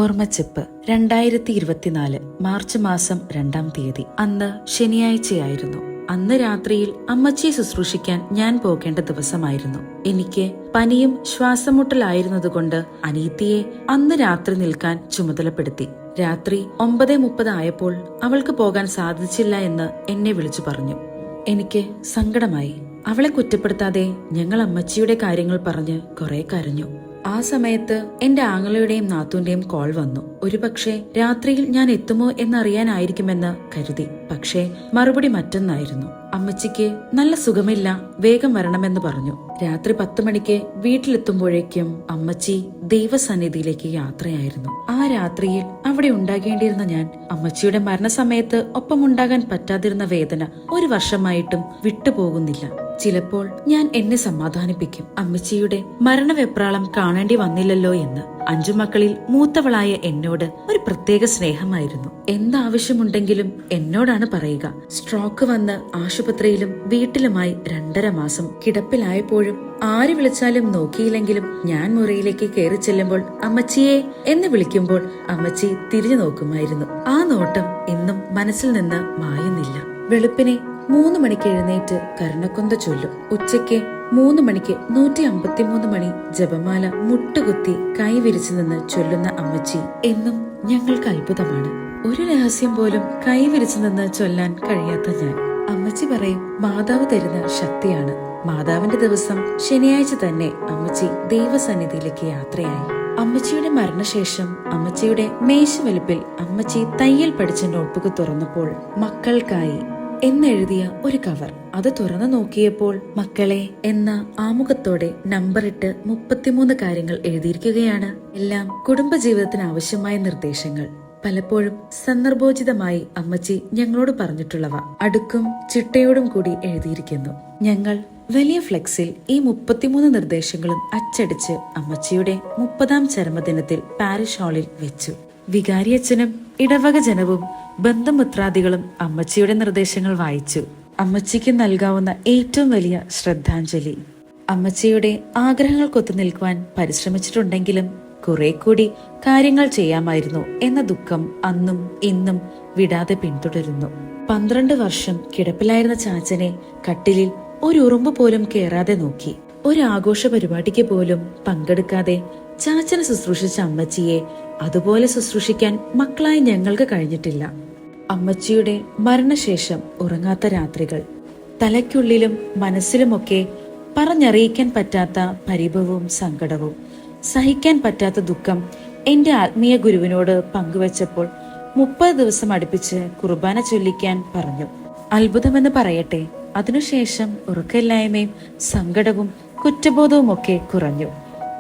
ഓർമ്മച്ചെപ്പ് 2024 March മാസം 2-ാം തീയതി. അന്ന് ശനിയാഴ്ചയായിരുന്നു. അന്ന് രാത്രിയിൽ അമ്മച്ചിയെ ശുശ്രൂഷിക്കാൻ ഞാൻ പോകേണ്ട ദിവസമായിരുന്നു. എനിക്ക് പനിയും ശ്വാസമുട്ടലായിരുന്നതുകൊണ്ട് അനീത്തിയെ അന്ന് രാത്രി നിൽക്കാൻ ചുമതലപ്പെടുത്തി. രാത്രി 9:30 ആയപ്പോൾ അവൾക്ക് പോകാൻ സാധിച്ചില്ല എന്ന് എന്നെ വിളിച്ചു പറഞ്ഞു. എനിക്ക് സങ്കടമായി. അവളെ കുറ്റപ്പെടുത്താതെ ഞങ്ങൾ അമ്മച്ചിയുടെ കാര്യങ്ങൾ പറഞ്ഞ് കുറെ കരഞ്ഞു. ആ സമയത്ത് എന്റെ ആങ്ങളയുടെയും നാത്തൂന്റെയും കോൾ വന്നു. ഒരുപക്ഷെ രാത്രിയിൽ ഞാൻ എത്തുമോ എന്നറിയാനായിരിക്കുമെന്ന് കരുതി. പക്ഷേ മറുപടി മറ്റൊന്നായിരുന്നു. അമ്മച്ചിക്ക് നല്ല സുഖമില്ല, വേഗം വരണമെന്ന് പറഞ്ഞു. രാത്രി 10 മണിക്ക് വീട്ടിലെത്തുമ്പോഴേക്കും അമ്മച്ചി ദൈവസന്നിധിയിലേക്ക് യാത്രയായിരുന്നു. ആ രാത്രിയിൽ അവിടെ ഉണ്ടാകേണ്ടിയിരുന്ന ഞാൻ അമ്മച്ചിയുടെ മരണസമയത്ത് ഒപ്പമുണ്ടാകാൻ പറ്റാതിരുന്ന വേദന 1 വർഷമായിട്ടും വിട്ടുപോകുന്നില്ല. ചിലപ്പോൾ ഞാൻ എന്നെ സമാധാനിപ്പിക്കും, അമ്മച്ചിയുടെ മരണവെപ്രാളം കാണേണ്ടി വന്നില്ലല്ലോ എന്ന്. 5 മക്കളിൽ മൂത്തവളായ എന്നോട് ഒരു പ്രത്യേക സ്നേഹമായിരുന്നു. എന്താവശ്യമുണ്ടെങ്കിലും എന്നോടാണ് പറയുക. സ്ട്രോക്ക് വന്ന് ആശുപത്രിയിലും വീട്ടിലുമായി 2.5 മാസം കിടപ്പിലായപ്പോഴും ആര് വിളിച്ചാലും നോക്കിയില്ലെങ്കിലും ഞാൻ മുറിയിലേക്ക് കയറി ചെല്ലുമ്പോൾ അമ്മച്ചിയെ എന്ന് വിളിക്കുമ്പോൾ അമ്മച്ചി തിരിഞ്ഞു നോക്കുമായിരുന്നു. ആ നോട്ടം ഇന്നും മനസ്സിൽ നിന്ന് മായുന്നില്ല. വെളുപ്പിനെ 3 മണിക്ക് എഴുന്നേറ്റ് കരുണക്കൊന്ത ചൊല്ലും. ഉച്ചയ്ക്ക് 3 മണിക്ക് 153 മണി ജപമാല മുട്ടുകുത്തി കൈവിരിച്ചു നിന്ന് ചൊല്ലുന്ന അമ്മച്ചി എന്നും ഞങ്ങൾക്ക് അത്ഭുതമാണ്. ഒരു രഹസ്യം പോലും കൈവിരിച്ചു നിന്ന് ചൊല്ലാൻ കഴിയാത്ത ഞാൻ. അമ്മച്ചി പറയും, മാതാവ് തരുന്ന ശക്തിയാണ്. മാതാവിന്റെ ദിവസം ശനിയാഴ്ച തന്നെ അമ്മച്ചി ദൈവസന്നിധിയിലേക്ക് യാത്രയായി. അമ്മച്ചിയുടെ മരണശേഷം അമ്മച്ചിയുടെ മേശവലിപ്പിൽ അമ്മച്ചി തയ്യൽ പഠിച്ച നോട്ട്ബുക്ക് തുറന്നപ്പോൾ മക്കൾക്കായി എന്നെഴുതിയ ഒരു കവർ. അത് തുറന്നു നോക്കിയപ്പോൾ മക്കളെ എന്ന ആമുഖത്തോടെ നമ്പറിട്ട് 33 കാര്യങ്ങൾ എഴുതിയിരിക്കുകയാണ്. എല്ലാം കുടുംബജീവിതത്തിന് ആവശ്യമായ നിർദ്ദേശങ്ങൾ. പലപ്പോഴും സന്ദർഭോചിതമായി അമ്മച്ചി ഞങ്ങളോട് പറഞ്ഞിട്ടുള്ളവ അടുക്കും ചിട്ടയോടും കൂടി എഴുതിയിരിക്കുന്നു. ഞങ്ങൾ വലിയ ഫ്ലെക്സിൽ ഈ 33 നിർദ്ദേശങ്ങളും അച്ചടിച്ച് അമ്മച്ചിയുടെ 30-ാം ചരമദിനത്തിൽ പാരിഷ് ഹാളിൽ വെച്ചു. വികാരിയച്ഛനും ഇടവക ജനവും ബന്ധുമിത്രാദികളും അമ്മച്ചിയുടെ നിർദ്ദേശങ്ങൾ വായിച്ചു. അമ്മച്ചിക്ക് നൽകാവുന്ന ഏറ്റവും വലിയ ശ്രദ്ധാഞ്ജലി. അമ്മച്ചിയുടെ ആഗ്രഹങ്ങൾക്കൊത്തു നിൽക്കുവാൻ പരിശ്രമിച്ചിട്ടുണ്ടെങ്കിലും കുറെ കൂടി കാര്യങ്ങൾ ചെയ്യാമായിരുന്നു എന്ന ദുഃഖം അന്നും ഇന്നും വിടാതെ പിന്തുടരുന്നു. 12 വർഷം കിടപ്പിലായിരുന്ന ചാച്ചനെ കട്ടിലിൽ ഒരു ഉറുമ്പ് പോലും കേറാതെ നോക്കി. ഒരു ആഘോഷ പരിപാടിക്ക് പോലും പങ്കെടുക്കാതെ ചാച്ചനെ ശുശ്രൂഷിച്ച അമ്മച്ചിയെ അതുപോലെ ശുശ്രൂഷിക്കാൻ മക്കളായി ഞങ്ങൾക്ക് കഴിഞ്ഞിട്ടില്ല. അമ്മച്ചിയുടെ മരണശേഷം ഉറങ്ങാത്ത രാത്രികൾ, തലയ്ക്കുള്ളിലും മനസ്സിലുമൊക്കെ പറഞ്ഞറിയിക്കാൻ പറ്റാത്ത പരിഭവവും സങ്കടവും, സഹിക്കാൻ പറ്റാത്ത ദുഃഖം എന്റെ ആത്മീയ ഗുരുവിനോട് പങ്കുവച്ചപ്പോൾ 30 ദിവസം അടുപ്പിച്ച് കുർബാന ചൊല്ലിക്കാൻ പറഞ്ഞു. അത്ഭുതമെന്ന് പറയട്ടെ, അതിനുശേഷം ഉറക്കമില്ലായ്മയും സങ്കടവും കുറ്റബോധവും ഒക്കെ കുറഞ്ഞു.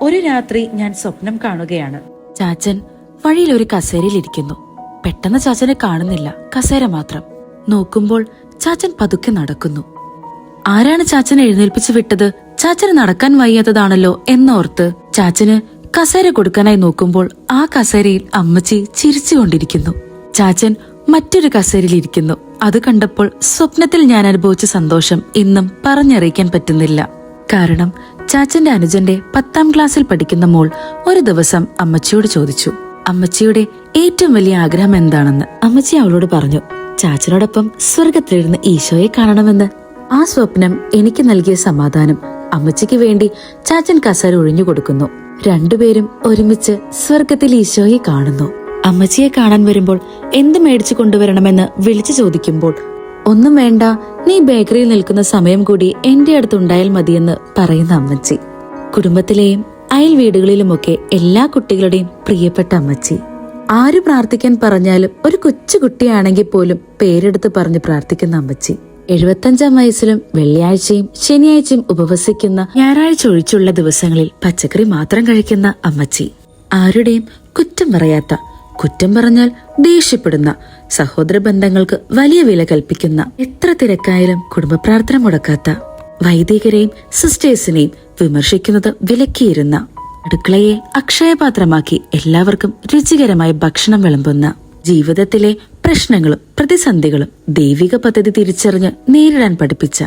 ഒരു രാത്രി ഞാൻ സ്വപ്നം കാണുകയാണ്. ചാച്ചൻ വഴിയിൽ ഒരു കസേരയിലിരിക്കുന്നു. പെട്ടെന്ന് ചാച്ചനെ കാണുന്നില്ല, കസേര മാത്രം. നോക്കുമ്പോൾ ചാച്ചൻ പതുക്കെ നടക്കുന്നു. ആരാണ് ചാച്ചനെ എഴുന്നേൽപ്പിച്ചു വിട്ടത്? ചാച്ചന് നടക്കാൻ വയ്യാത്തതാണല്ലോ എന്നോർത്ത് ചാച്ചന് കസേര കൊടുക്കാനായി നോക്കുമ്പോൾ ആ കസേരയിൽ അമ്മച്ചി ചിരിച്ചുകൊണ്ടിരിക്കുന്നു. ചാച്ചൻ മറ്റൊരു കസേരയിലിരിക്കുന്നു. അത് കണ്ടപ്പോൾ സ്വപ്നത്തിൽ ഞാൻ അനുഭവിച്ച സന്തോഷം ഇന്നും പറഞ്ഞറിയിക്കാൻ പറ്റുന്നില്ല. കാരണം ചാച്ചന്റെ അനുജന്റെ 10-ാം ക്ലാസ്സിൽ പഠിക്കുന്ന മോൾ ഒരു ദിവസം അമ്മച്ചിയോട് ചോദിച്ചു, അമ്മച്ചിയുടെ ഏറ്റവും വലിയ ആഗ്രഹം എന്താണെന്ന്. അമ്മച്ചി അവളോട് പറഞ്ഞു, ചാച്ചനോടൊപ്പം സ്വർഗത്തിലിരുന്ന് ഈശോയെ കാണണമെന്ന്. ആ സ്വപ്നം എനിക്ക് നൽകിയ സമാധാനം. അമ്മച്ചിക്ക് വേണ്ടി ചാച്ചൻ കസേര ഒഴിഞ്ഞു കൊടുക്കുന്നു. രണ്ടുപേരും ഒരുമിച്ച് സ്വർഗത്തിൽ ഈശോയെ കാണുന്നു. അമ്മച്ചിയെ കാണാൻ വരുമ്പോൾ എന്ത് മേടിച്ചു കൊണ്ടുവരണമെന്ന് വിളിച്ചു ചോദിക്കുമ്പോൾ, ഒന്നും വേണ്ട, നീ ബേക്കറിയിൽ നിൽക്കുന്ന സമയം കൂടി എന്റെ അടുത്തുണ്ടായാൽ മതിയെന്ന് പറയുന്ന അമ്മച്ചി. കുടുംബത്തിലെയും അയൽ വീടുകളിലുമൊക്കെ എല്ലാ കുട്ടികളുടെയും പ്രിയപ്പെട്ട അമ്മച്ചി. ആര് പ്രാർത്ഥിക്കാൻ പറഞ്ഞാലും ഒരു കൊച്ചുകുട്ടിയാണെങ്കിൽ പോലും പേരെടുത്ത് പറഞ്ഞ് പ്രാർത്ഥിക്കുന്ന അമ്മച്ചി. 75-ാം വയസ്സിലും വെള്ളിയാഴ്ചയും ശനിയാഴ്ചയും ഉപവസിക്കുന്ന, ഞായറാഴ്ച ഒഴിച്ചുള്ള ദിവസങ്ങളിൽ പച്ചക്കറി മാത്രം കഴിക്കുന്ന അമ്മച്ചി. ആരുടെയും കുറ്റം പറയാത്ത, കുറ്റം പറഞ്ഞാൽ ദേഷ്യപ്പെടുന്ന, സഹോദര ബന്ധങ്ങൾക്ക് വലിയ വില കൽപ്പിക്കുന്ന, എത്ര തിരക്കായാലും കുടുംബ പ്രാർത്ഥന മുടക്കാത്ത, വൈദികരെയും സിസ്റ്റേഴ്സിനെയും വിമർശിക്കുന്നത് വിലക്കിയിരുന്ന, അടുക്കളയെ അക്ഷയപാത്രമാക്കി എല്ലാവർക്കും രുചികരമായ ഭക്ഷണം വിളമ്പുന്ന, ജീവിതത്തിലെ പ്രശ്നങ്ങളും പ്രതിസന്ധികളും ദൈവിക പദ്ധതി തിരിച്ചറിഞ്ഞ് നേരിടാൻ പഠിപ്പിച്ച,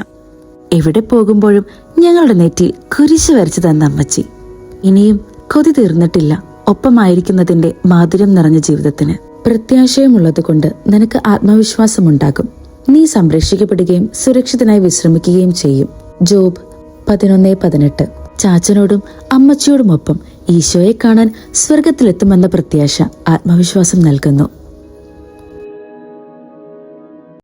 എവിടെ പോകുമ്പോഴും ഞങ്ങളുടെ നെറ്റിയിൽ കുരിശ് വരച്ചു തന്ന അമ്മച്ചി. ഇനിയും കൊതി തീർന്നിട്ടില്ല. ഒപ്പമായിരിക്കുന്നതിന്റെ മാധുര്യം നിറഞ്ഞ ജീവിതത്തിന്. പ്രത്യാശയമുള്ളതുകൊണ്ട് നിനക്ക് ആത്മവിശ്വാസമുണ്ടാകും. നീ സംരക്ഷിക്കപ്പെടുകയും സുരക്ഷിതനായി വിശ്രമിക്കുകയും ചെയ്യും. ജോബ് 11:18. ചാച്ചനോടും അമ്മച്ചിയോടുമൊപ്പം ഈശോയെ കാണാൻ സ്വർഗത്തിലെത്തുമെന്ന പ്രത്യാശ ആത്മവിശ്വാസം നൽകുന്നു.